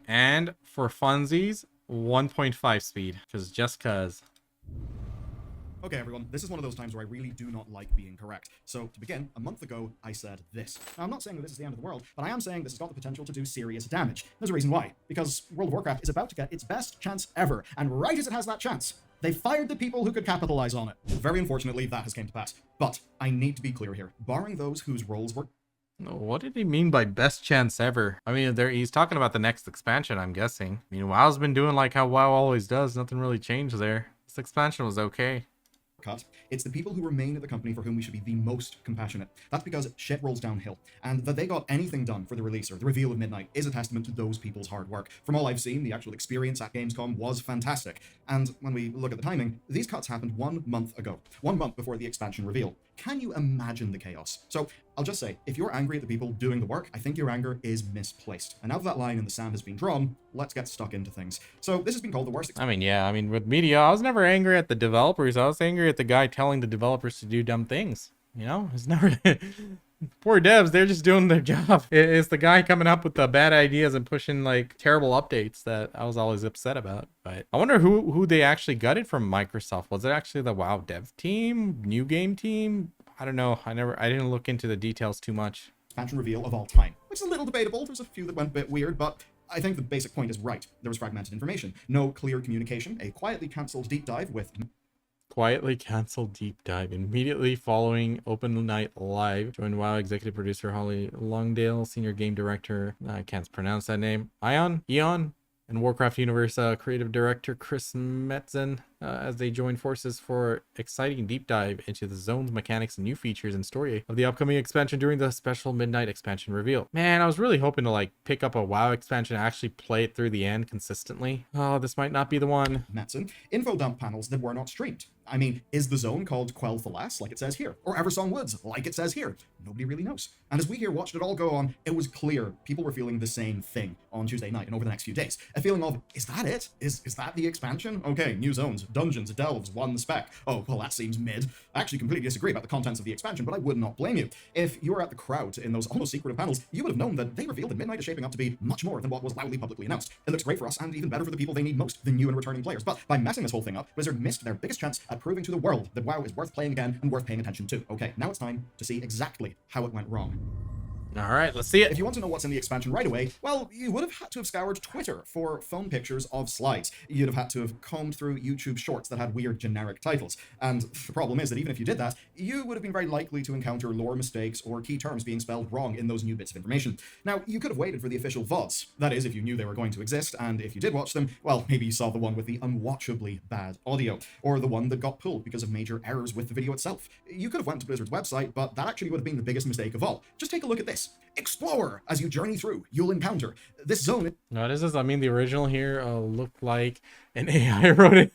And for funsies, 1.5 speed, because just cause. Okay, everyone, this is one of those times where I really do not like being correct. So, to begin, a month ago, I said this. Now, I'm not saying that this is the end of the world, but I am saying this has got the potential to do serious damage. There's a reason why. Because World of Warcraft is about to get its best chance ever, and right as it has that chance, they fired the people who could capitalize on it. Very unfortunately, that has come to pass. But I need to be clear here. Barring those whose roles were What did he mean by best chance ever? I mean, he's talking about the next expansion, I'm guessing. I mean, WoW's been doing like how WoW always does. Nothing really changed there. This expansion was okay. cut, it's the people who remain at the company for whom we should be the most compassionate. That's because shit rolls downhill. And that they got anything done for the release or the reveal of Midnight is a testament to those people's hard work. From all I've seen, the actual experience at Gamescom was fantastic. And when we look at the timing, these cuts happened 1 month ago, 1 month before the expansion reveal. Can you imagine the chaos? So I'll just say, if you're angry at the people doing the work, I think your anger is misplaced. And now that line in the sand has been drawn, let's get stuck into things. So this has been called the worst. I mean, yeah, I mean, with media, I was never angry at the developers. I was angry at the guy telling the developers to do dumb things. You know, it's never. Poor devs, they're just doing their job. It's the guy coming up with the bad ideas and pushing like terrible updates that I was always upset about. But I wonder who they actually gutted from Microsoft. Was it actually the WoW dev team, new game team? I don't know. I didn't look into the details too much. Expansion reveal of all time, which is a little debatable. There's a few that went a bit weird, but I think the basic point is right. There was fragmented information, no clear communication, a quietly cancelled deep dive with Quietly canceled deep dive immediately following Open Night Live. Joined WoW executive producer Holly Longdale, senior game director, I can't pronounce that name, Eon, and Warcraft Universe creative director Chris Metzen as they join forces for exciting deep dive into the zones, mechanics, and new features and story of the upcoming expansion during the special Midnight expansion reveal. Man, I was really hoping to like pick up a WoW expansion and actually play it through the end consistently. Oh, this might not be the one. Metzen, info dump panels that were not streamed. I mean, is the zone called Quell Thalas, like it says here? Or Eversong Woods, like it says here? Nobody really knows. And as we here watched it all go on, it was clear people were feeling the same thing on Tuesday night and over the next few days. A feeling of, is that it? Is that the expansion? Okay, new zones, dungeons, delves, one spec. Oh, well, that seems mid. I actually completely disagree about the contents of the expansion, but I would not blame you. If you were at the crowd in those almost secretive panels, you would have known that they revealed that Midnight is shaping up to be much more than what was loudly publicly announced. It looks great for us and even better for the people they need most, the new and returning players. But by messing this whole thing up, Blizzard missed their biggest chance at proving to the world that WoW is worth playing again and worth paying attention to. Okay, now it's time to see exactly how it went wrong. All right, let's see it. If you want to know what's in the expansion right away, well, you would have had to have scoured Twitter for phone pictures of slides. You'd have had to have combed through YouTube shorts that had weird generic titles. And the problem is that even if you did that, you would have been very likely to encounter lore mistakes or key terms being spelled wrong in those new bits of information. Now, you could have waited for the official VODs. That is, if you knew they were going to exist, and if you did watch them, well, maybe you saw the one with the unwatchably bad audio, or the one that got pulled because of major errors with the video itself. You could have went to Blizzard's website, but that actually would have been the biggest mistake of all. Just take a look at this. Explore! As you journey through, you'll encounter this zone. No, this is, I mean, the original here looked like an AI wrote it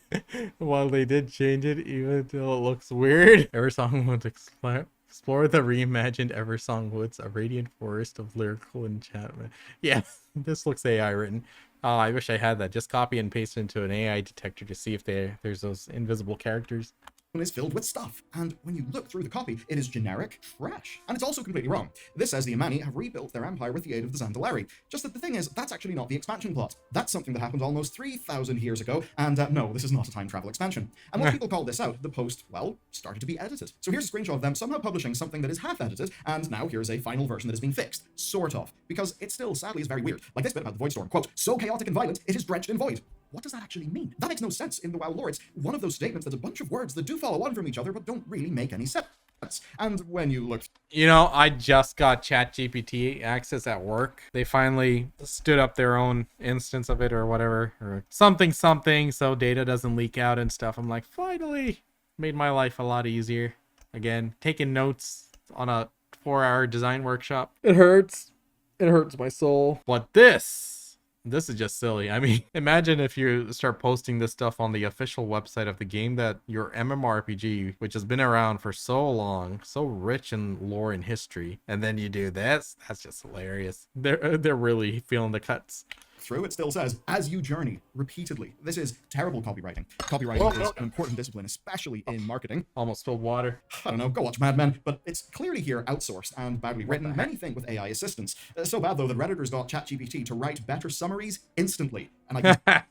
while they did change it, even though it looks weird. Eversong Woods explore the reimagined Eversong Woods, a radiant forest of lyrical enchantment. Yeah, this looks AI written. Oh, I wish I had that. Just copy and paste into an AI detector to see if there's those invisible characters. Is filled with stuff, and when you look through the copy, it is generic trash. And it's also completely wrong. This says the Amani have rebuilt their empire with the aid of the Zandalari. Just that the thing is, that's actually not the expansion plot. That's something that happened almost 3,000 years ago, and no, this is not a time travel expansion. And when people called this out, the post, well, started to be edited. So here's a screenshot of them somehow publishing something that is half edited, and now here's a final version that has been fixed. Sort of. Because it still, sadly, is very weird. Like this bit about the Void Storm, quote, so chaotic and violent, it is drenched in void. What does that actually mean? That makes no sense in the WoW lore. It's one of those statements that's a bunch of words that do follow on from each other, but don't really make any sense. And when you look... You know, I just got ChatGPT access at work. They finally stood up their own instance of it or whatever, or something, so data doesn't leak out and stuff. I'm like, finally! Made my life a lot easier. Again, taking notes on a 4-hour design workshop. It hurts. It hurts my soul. But this is just silly. I mean, imagine if you start posting this stuff on the official website of the game that your MMORPG, which has been around for so long, so rich in lore and history, and then you do this. That's just hilarious. They're really feeling the cuts. through, it still says, as you journey, repeatedly. This is terrible copywriting. Copywriting is an important discipline, especially in marketing. Almost spilled water. I don't know, go watch Mad Men, but it's clearly here outsourced and badly written. Many think with AI assistance. So bad, though, that Redditors got ChatGPT to write better summaries instantly. And I can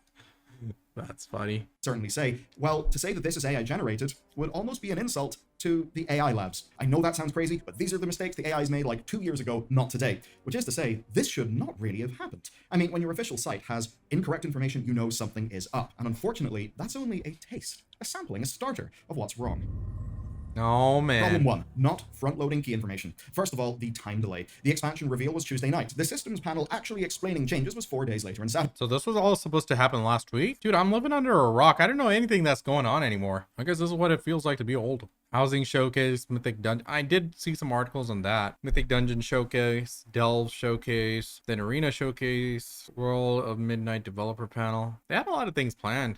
That's funny. certainly say, well, to say that this is AI generated would almost be an insult to the AI labs. I know that sounds crazy, but these are the mistakes the AIs made like 2 years ago, not today. Which is to say, this should not really have happened. I mean, when your official site has incorrect information, you know something is up. And unfortunately, that's only a taste, a sampling, a starter of what's wrong. Oh, man. Problem 1, not front-loading key information. First of all, the time delay. The expansion reveal was Tuesday night. The systems panel actually explaining changes was 4 days later on Saturday. So this was all supposed to happen last week? Dude, I'm living under a rock. I don't know anything that's going on anymore. I guess this is what it feels like to be old. Housing Showcase, Mythic Dungeon. I did see some articles on that. Mythic Dungeon Showcase, Delve Showcase, then Arena Showcase, World of Midnight Developer Panel. They had a lot of things planned.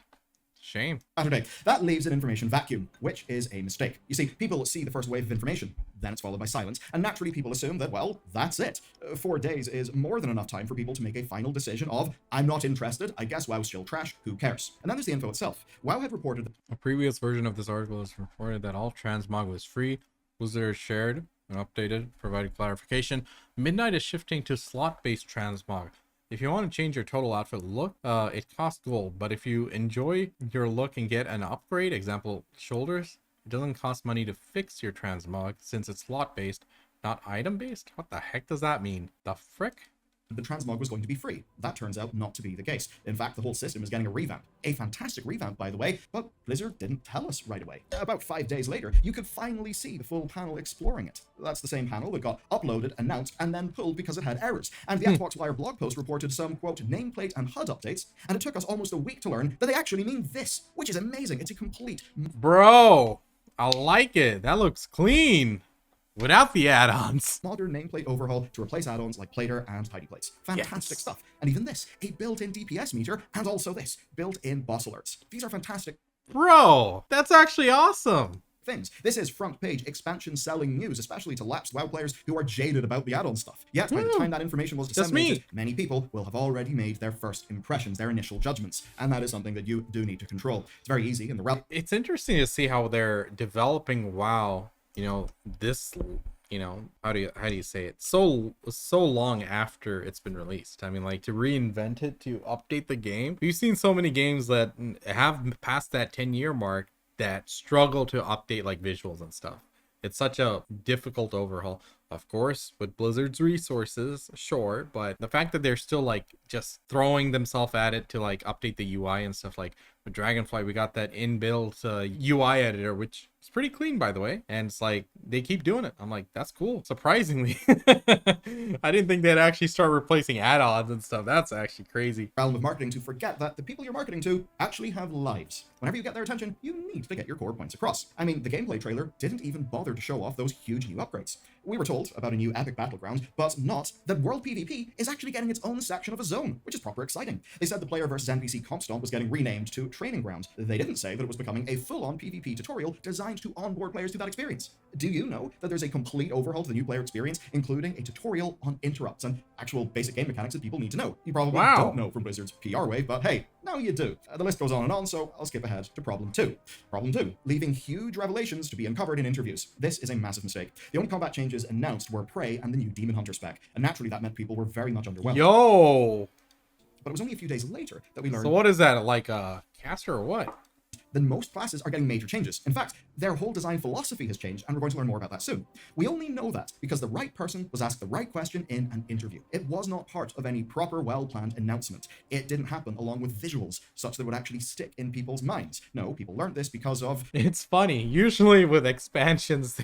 Shame. Saturday. That leaves an information vacuum, which is a mistake. You see, people see the first wave of information, then it's followed by silence, and naturally people assume that, well, that's it. 4 days is more than enough time for people to make a final decision of, I'm not interested, I guess WoW's still trash, who cares? And then there's the info itself. WoW had reported that A previous version of this article is reported that all transmog was free. Blizzard shared and updated, provided clarification. Midnight is shifting to slot-based transmog. If you want to change your total outfit look, it costs gold. But if you enjoy your look and get an upgrade, example, shoulders, it doesn't cost money to fix your transmog since it's slot-based, not item-based. What the heck does that mean? The frick? the transmog was going to be free. That turns out not to be the case. In fact, the whole system is getting a revamp. A fantastic revamp, by the way, but Blizzard didn't tell us right away. About 5 days later, you could finally see the full panel exploring it. That's the same panel that got uploaded, announced, and then pulled because it had errors. And the Xbox Wire blog post reported some, quote, nameplate and HUD updates, and it took us almost a week to learn that they actually mean this, which is amazing. It's a complete... Bro, I like it. That looks clean. Without the add-ons. modern nameplate overhaul to replace add-ons like Plater and Tidy Plates. Fantastic stuff. And even this, a built-in DPS meter, and also this, built-in boss alerts. These are fantastic Bro, that's actually awesome. things. This is front page expansion selling news, especially to lapsed WoW players who are jaded about the add-on stuff. Yet, by the time that information was disseminated, many people will have already made their first impressions, their initial judgments. And that is something that you do need to control. It's very easy in the realm. It's interesting to see how they're developing WoW, you know, this, you know, how do you say it, so long after it's been released. I mean, like, to reinvent it, to update the game. We've seen so many games that have passed that 10-year mark that struggle to update like visuals and stuff. It's such a difficult overhaul. Of course, with Blizzard's resources, sure, but the fact that they're still like just throwing themselves at it to like update the UI and stuff, like with Dragonfly, we got that inbuilt UI editor, which is pretty clean, by the way. And it's like they keep doing it. I'm like, that's cool. Surprisingly, I didn't think they'd actually start replacing add-ons and stuff. That's actually crazy. Realm of marketing to forget that the people you're marketing to actually have lives. Whenever you get their attention, you need to get your core points across. I mean, the gameplay trailer didn't even bother to show off those huge new upgrades. We were told about a new epic battleground, but not that World PvP is actually getting its own section of a zone, which is proper exciting. They said the player versus NPC comp stomp was getting renamed to Training Ground. They didn't say that it was becoming a full-on PvP tutorial designed to onboard players to that experience. Do you know that there's a complete overhaul to the new player experience, including a tutorial on interrupts and actual basic game mechanics that people need to know? You probably don't know from Blizzard's PR wave, but hey, now you do. The list goes on and on, so I'll skip ahead to problem 2. Problem 2, leaving huge revelations to be uncovered in interviews. This is a massive mistake. The only combat changes announced were Prey and the new Demon Hunter spec, and naturally that meant people were very much underwhelmed. Yo! But it was only a few days later that we learned... So what is that, like a caster or what? Then most classes are getting major changes. In fact, their whole design philosophy has changed, and we're going to learn more about that soon. We only know that because the right person was asked the right question in an interview. It was not part of any proper, well-planned announcement. It didn't happen along with visuals, such that it would actually stick in people's minds. No, people learned this because of... It's funny. Usually with expansions,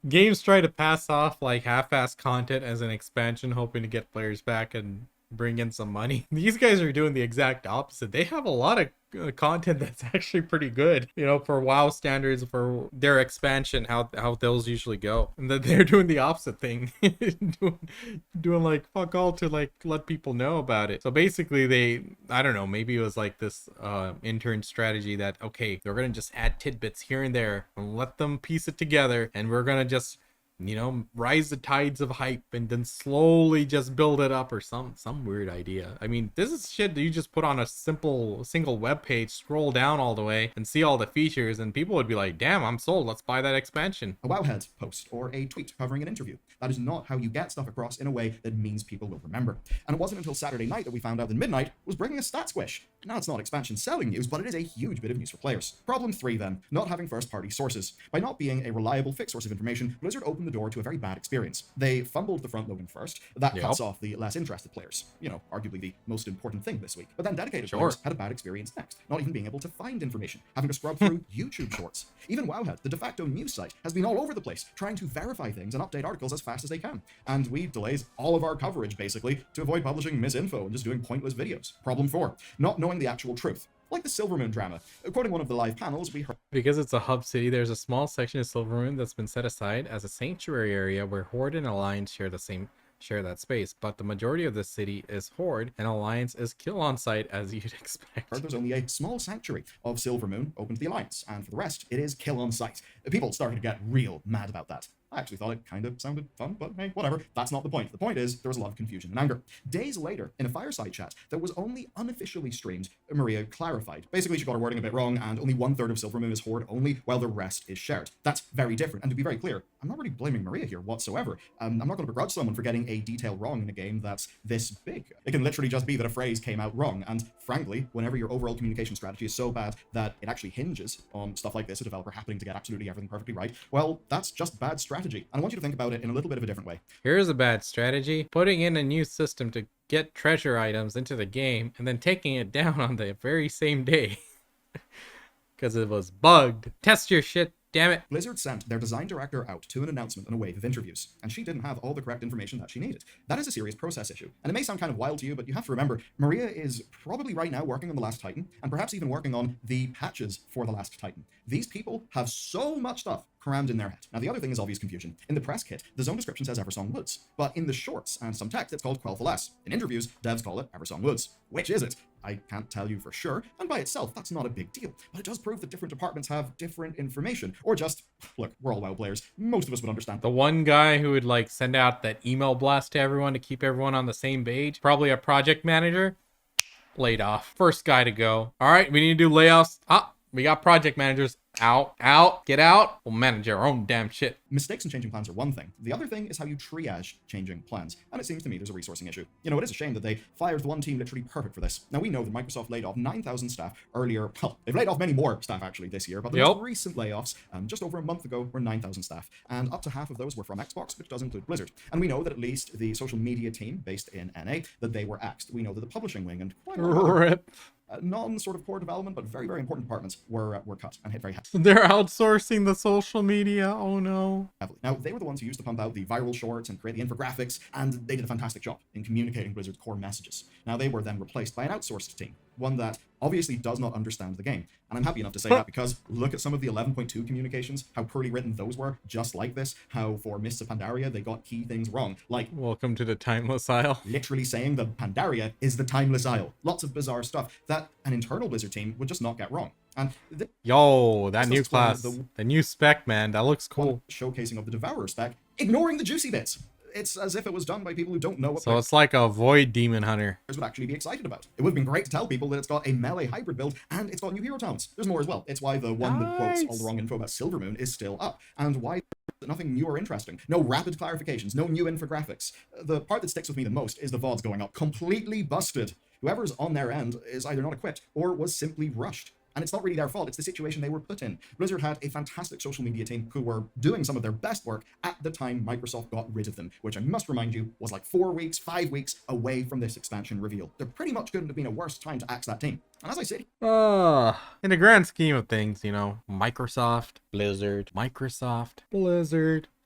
games try to pass off like half-assed content as an expansion, hoping to get players back and bring in some money. These guys are doing the exact opposite. They have a lot of content that's actually pretty good, you know, for WoW standards, for their expansion, how those usually go. And that they're doing the opposite thing, doing like fuck all to like let people know about it. So basically I don't know, maybe it was like this intern strategy that, okay, they're gonna just add tidbits here and there and let them piece it together, and we're gonna just you know, rise the tides of hype and then slowly just build it up, or some weird idea. I mean, this is shit that you just put on a single web page, scroll down all the way and see all the features, and people would be like, damn, I'm sold, let's buy that expansion. A Wowhead post or a tweet covering an interview. That is not how you get stuff across in a way that means people will remember. And it wasn't until Saturday night that we found out that Midnight was bringing a stat squish. Now, it's not expansion selling news, but it is a huge bit of news for players. Problem 3 then, not having first-party sources. By not being a reliable fixed source of information, Blizzard opened the door to a very bad experience. They fumbled the front loading first. That cuts off the less interested players. You know, arguably the most important thing this week. But then dedicated players had a bad experience next, not even being able to find information, having to scrub through YouTube shorts. Even Wowhead, the de facto news site, has been all over the place, trying to verify things and update articles as fast as they can. And we delays all of our coverage, basically, to avoid publishing misinfo and just doing pointless videos. Problem 4, not knowing the actual truth. Like the Silvermoon drama. Quoting one of the live panels, we heard... Because it's a hub city, there's a small section of Silvermoon that's been set aside as a sanctuary area where Horde and Alliance share that space, but the majority of the city is Horde, and Alliance is kill on site, as you'd expect. There's only a small sanctuary of Silvermoon open to the Alliance, and for the rest, it is kill on site. People started to get real mad about that. I actually thought it kind of sounded fun, but hey, whatever. That's not the point. The point is, there was a lot of confusion and anger. Days later, in a fireside chat that was only unofficially streamed, Maria clarified. Basically, she got her wording a bit wrong, and only 1/3 of Silvermoon is Horde only, while the rest is shared. That's very different. And to be very clear, I'm not really blaming Maria here whatsoever. I'm not going to begrudge someone for getting a detail wrong in a game that's this big. It can literally just be that a phrase came out wrong, and frankly, whenever your overall communication strategy is so bad that it actually hinges on stuff like this, a developer happening to get absolutely everything perfectly right, well, that's just bad strategy. And I want you to think about it in a little bit of a different way. Here's a bad strategy: putting in a new system to get treasure items into the game and then taking it down on the very same day because it was bugged. Test your shit, damn it. Blizzard sent their design director out to an announcement and a wave of interviews, and she didn't have all the correct information that she needed. That is a serious process issue, and it may sound kind of wild to you, but you have to remember, Maria is probably right now working on The Last Titan, and perhaps even working on the patches for The Last Titan. These people have so much stuff crammed in their head. Now, the other thing is obvious confusion. In the press kit, the zone description says Eversong Woods, but in the shorts and some text, it's called Quel'Thalas. In interviews, devs call it Eversong Woods. Which is it? I can't tell you for sure, and by itself, that's not a big deal, but it does prove that different departments have different information, or just, look, we're all WoW players, most of us would understand. The one guy who would like send out that email blast to everyone to keep everyone on the same page, probably a project manager, laid off. First guy to go. All right, we need to do layoffs. We got project managers. Out, get out. We'll manage our own damn shit. Mistakes in changing plans are one thing. The other thing is how you triage changing plans. And it seems to me there's a resourcing issue. You know, it is a shame that they fired the one team literally perfect for this. Now, we know that Microsoft laid off 9,000 staff earlier. Well, they've laid off many more staff actually this year, but the most recent layoffs, just over a month ago, were 9,000 staff. And up to half of those were from Xbox, which does include Blizzard. And we know that at least the social media team based in NA, that they were axed. We know that the publishing wing and quite a lot of Rip. non-sort of core development, but very, very important departments were cut and hit very heavily. They're outsourcing the social media. Oh no. Now, they were the ones who used to pump out the viral shorts and create the infographics, and they did a fantastic job in communicating Blizzard's core messages. Now, they were then replaced by an outsourced team, one that obviously does not understand the game. And I'm happy enough to say that because look at some of the 11.2 communications, how poorly written those were, just like this, how for Mists of Pandaria, they got key things wrong, like welcome to the Timeless Isle. Literally saying that Pandaria is the Timeless Isle. Lots of bizarre stuff that an internal Blizzard team would just not get wrong. And yo, that new class, the new spec, man, that looks cool. Showcasing of the Devourer spec, ignoring the juicy bits. It's as if it was done by people who don't know what. So it's like a Void Demon Hunter. Would actually be excited about. It would have been great to tell people that it's got a melee hybrid build and it's got new hero talents. There's more as well. It's why the one that quotes all the wrong info about Silvermoon is still up, and why nothing new or interesting. No rapid clarifications. No new infographics. The part that sticks with me the most is the VODs going up completely busted. Whoever's on their end is either not equipped or was simply rushed. And it's not really their fault, it's the situation they were put in. Blizzard had a fantastic social media team who were doing some of their best work at the time Microsoft got rid of them, which I must remind you was like 4 weeks, 5 weeks away from this expansion reveal. There pretty much couldn't have been a worse time to axe that team. And as I said, in the grand scheme of things, you know, Microsoft, Blizzard,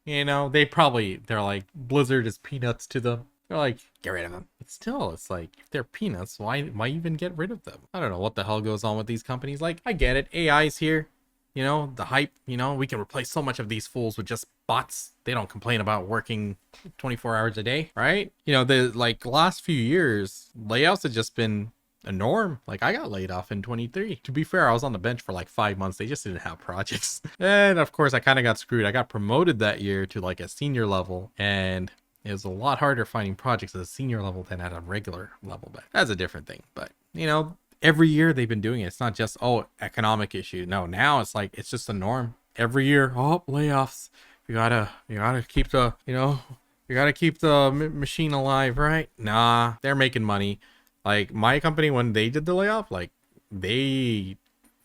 you know, they're like, Blizzard is peanuts to them. They're like, get rid of them. But still, it's like, if they're peanuts, why even get rid of them? I don't know what the hell goes on with these companies. Like, I get it. AI's here. You know, the hype, you know, we can replace so much of these fools with just bots. They don't complain about working 24 hours a day, right? You know, the last few years, layouts have just been a norm. Like, I got laid off in 23. To be fair, I was on the bench for like 5 months. They just didn't have projects. And of course, I kind of got screwed. I got promoted that year to like a senior level, and it was a lot harder finding projects at a senior level than at a regular level. But that's a different thing. But, you know, every year they've been doing it. It's not just, oh, economic issue. No, now it's like, it's just a norm. Every year, oh, layoffs. You gotta keep the, you gotta keep the machine alive, right? Nah, they're making money. Like, my company, when they did the layoff, like, they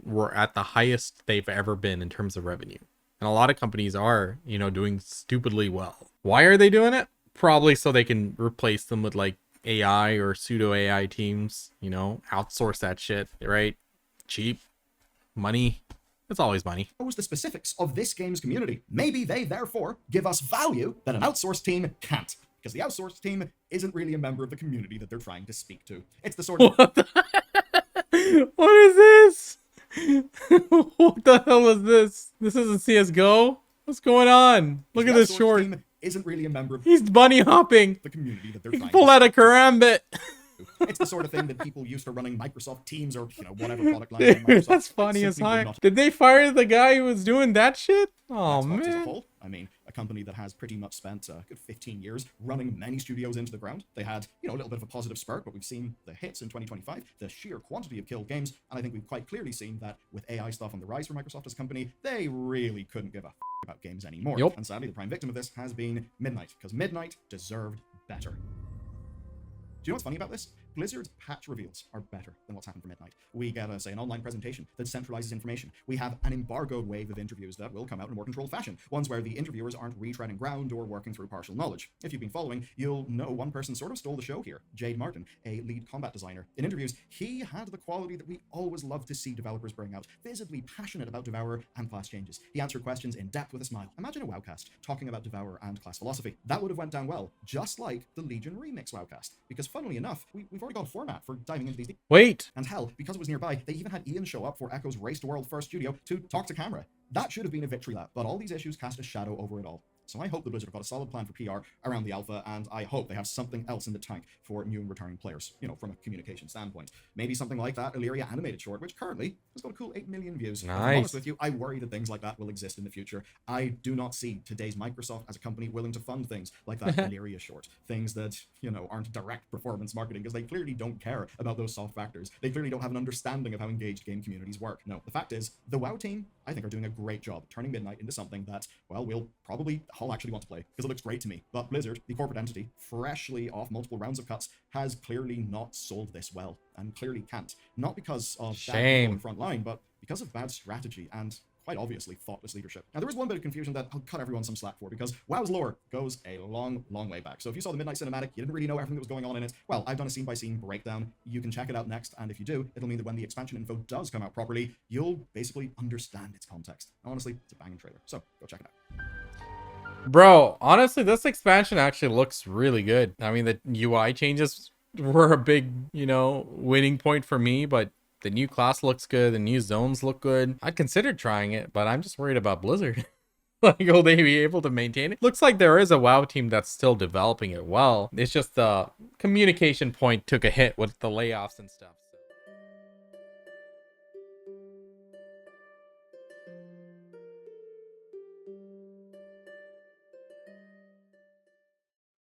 were at the highest they've ever been in terms of revenue. And a lot of companies are, doing stupidly well. Why are they doing it? Probably so they can replace them with like AI or pseudo AI teams, outsource that shit, right? Cheap money. It's always money. Knows the specifics of this game's community. Maybe they therefore give us value that an outsourced team can't. Because the outsourced team isn't really a member of the community that they're trying to speak to. It's the sort of... What is this? What the hell is this? This isn't CSGO? What's going on? Look at this short. Team isn't really a member of He's bunny hopping. The community that they're he trying can pull to out a karambit. It's the sort of thing that people used to running Microsoft Teams or, whatever product line. Dude, that's funny as heck. Did they fire the guy who was doing that shit? Oh, man. As a whole, I mean, a company that has pretty much spent a good 15 years running many studios into the ground. They had, a little bit of a positive spurt, but we've seen the hits in 2025, the sheer quantity of killed games, and I think we've quite clearly seen that with AI stuff on the rise for Microsoft as a company, they really couldn't give a about games anymore. Yep. And sadly, the prime victim of this has been Midnight, because Midnight deserved better. Do you know what's funny about this? Blizzard's patch reveals are better than what's happened for Midnight. We get, an online presentation that centralizes information. We have an embargoed wave of interviews that will come out in a more controlled fashion, ones where the interviewers aren't retreading ground or working through partial knowledge. If you've been following, you'll know one person sort of stole the show here, Jade Martin, a lead combat designer. In interviews, he had the quality that we always love to see developers bring out, visibly passionate about Devourer and class changes. He answered questions in depth with a smile. Imagine a WoWcast talking about Devourer and class philosophy. That would have went down well, just like the Legion Remix WoWcast, because funnily enough, we've already got a format for diving into these. Wait. And hell, because it was nearby, they even had Ian show up for Echo's Race to World First Studio to talk to camera. That should have been a victory lap, but all these issues cast a shadow over it all. So I hope the Blizzard have got a solid plan for PR around the alpha, and I hope they have something else in the tank for new and returning players, from a communication standpoint. Maybe something like that Illyria animated short, which currently has got a cool 8 million views. Nice. If I'm honest with you, I worry that things like that will exist in the future. I do not see today's Microsoft as a company willing to fund things like that Illyria short. Things that, aren't direct performance marketing, because they clearly don't care about those soft factors. They clearly don't have an understanding of how engaged game communities work. No, the fact is, the WoW team, I think, are doing a great job turning Midnight into something that, well, we'll probably all actually want to play, because it looks great to me. But Blizzard, the corporate entity, freshly off multiple rounds of cuts, has clearly not sold this well, and clearly can't. Not because of bad people in front line, but because of bad strategy and quite obviously thoughtless leadership. Now, there is one bit of confusion that I'll cut everyone some slack for, because WoW's lore goes a long, long way back. So if you saw the Midnight Cinematic, you didn't really know everything that was going on in it. Well, I've done a scene-by-scene breakdown. You can check it out next, and if you do, it'll mean that when the expansion info does come out properly, you'll basically understand its context. Honestly, it's a banging trailer, so go check it out. Bro, honestly, this expansion actually looks really good. I mean, the UI changes were a big, winning point for me, but the new class looks good. The new zones look good. I'd consider trying it, but I'm just worried about Blizzard. Like, will they be able to maintain it? Looks like there is a WoW team that's still developing it well. It's just the communication point took a hit with the layoffs and stuff.